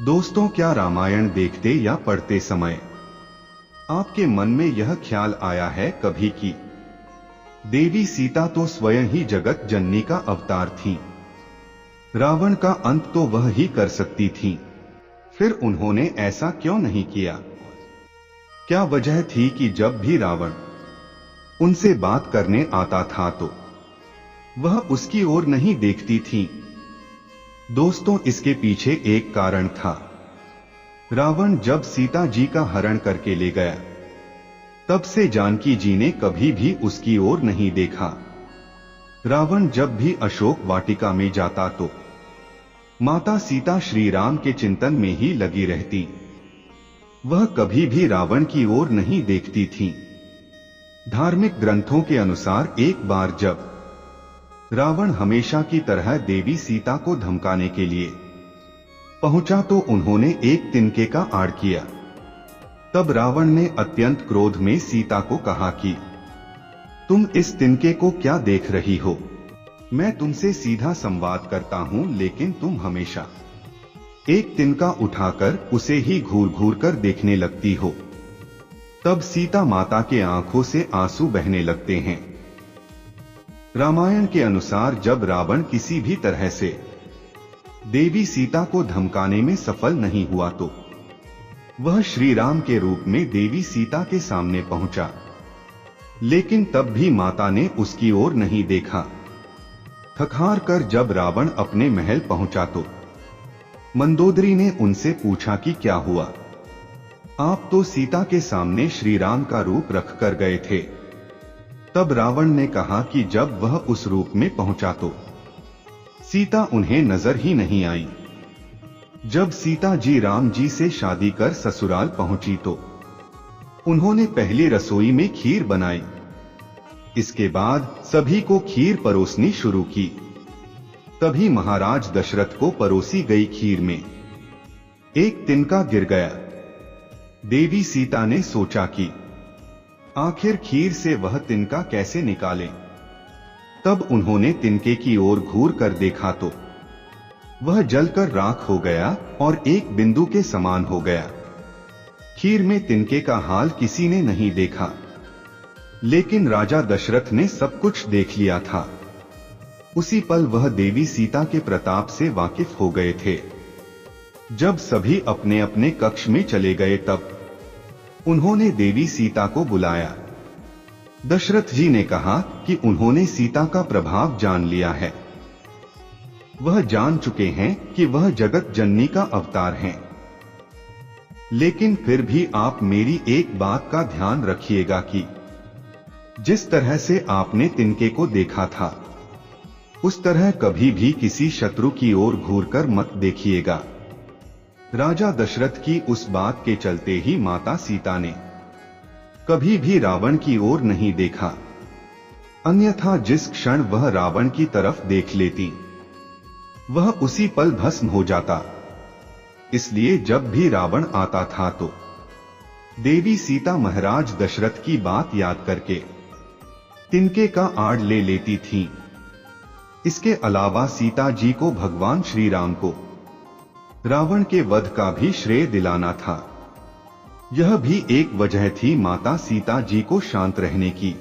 दोस्तों, क्या रामायण देखते या पढ़ते समय आपके मन में यह ख्याल आया है कभी कि देवी सीता तो स्वयं ही जगत जननी का अवतार थीं, रावण का अंत तो वह ही कर सकती थीं, फिर उन्होंने ऐसा क्यों नहीं किया? क्या वजह थी कि जब भी रावण उनसे बात करने आता था तो वह उसकी ओर नहीं देखती थीं? दोस्तों, इसके पीछे एक कारण था। रावण जब सीता जी का हरण करके ले गया, तब से जानकी जी ने कभी भी उसकी ओर नहीं देखा। रावण जब भी अशोक वाटिका में जाता तो माता सीता श्री राम के चिंतन में ही लगी रहती, वह कभी भी रावण की ओर नहीं देखती थीं। धार्मिक ग्रंथों के अनुसार एक बार जब रावण हमेशा की तरह देवी सीता को धमकाने के लिए पहुंचा तो उन्होंने एक तिनके का आड़ किया। तब रावण ने अत्यंत क्रोध में सीता को कहा कि तुम इस तिनके को क्या देख रही हो? मैं तुमसे सीधा संवाद करता हूं, लेकिन तुम हमेशा एक तिनका उठाकर उसे ही घूर घूर कर देखने लगती हो। तब सीता माता के आंखों से आंसू बहने लगते हैं। रामायण के अनुसार जब रावण किसी भी तरह से देवी सीता को धमकाने में सफल नहीं हुआ तो वह श्री राम के रूप में देवी सीता के सामने पहुंचा, लेकिन तब भी माता ने उसकी ओर नहीं देखा। थक-हार कर जब रावण अपने महल पहुंचा तो मंदोदरी ने उनसे पूछा कि क्या हुआ? आप तो सीता के सामने श्री राम का रूप रखकर गए थे। तब रावण ने कहा कि जब वह उस रूप में पहुंचा तो सीता उन्हें नजर ही नहीं आई। जब सीता जी राम जी से शादी कर ससुराल पहुंची तो उन्होंने पहली रसोई में खीर बनाई। इसके बाद सभी को खीर परोसनी शुरू की। तभी महाराज दशरथ को परोसी गई खीर में एक तिनका गिर गया। देवी सीता ने सोचा कि आखिर खीर से वह तिनका कैसे निकालें। तब उन्होंने तिनके की ओर घूर कर देखा तो वह जलकर राख हो गया और एक बिंदु के समान हो गया। खीर में तिनके का हाल किसी ने नहीं देखा, लेकिन राजा दशरथ ने सब कुछ देख लिया था। उसी पल वह देवी सीता के प्रताप से वाकिफ हो गए थे। जब सभी अपने अपने कक्ष में चले गए तब उन्होंने देवी सीता को बुलाया। दशरथ जी ने कहा कि उन्होंने सीता का प्रभाव जान लिया है। वह जान चुके हैं कि वह जगत जननी का अवतार हैं। लेकिन फिर भी आप मेरी एक बात का ध्यान रखिएगा कि जिस तरह से आपने तिनके को देखा था, उस तरह कभी भी किसी शत्रु की ओर घूरकर मत देखिएगा। राजा दशरथ की उस बात के चलते ही माता सीता ने कभी भी रावण की ओर नहीं देखा, अन्यथा जिस क्षण वह रावण की तरफ देख लेती, वह उसी पल भस्म हो जाता। इसलिए जब भी रावण आता था तो देवी सीता महाराज दशरथ की बात याद करके तिनके का आड़ ले लेती थीं। इसके अलावा सीता जी को भगवान श्री राम को रावण के वध का भी श्रेय दिलाना था। यह भी एक वजह थी माता सीता जी को शांत रहने की।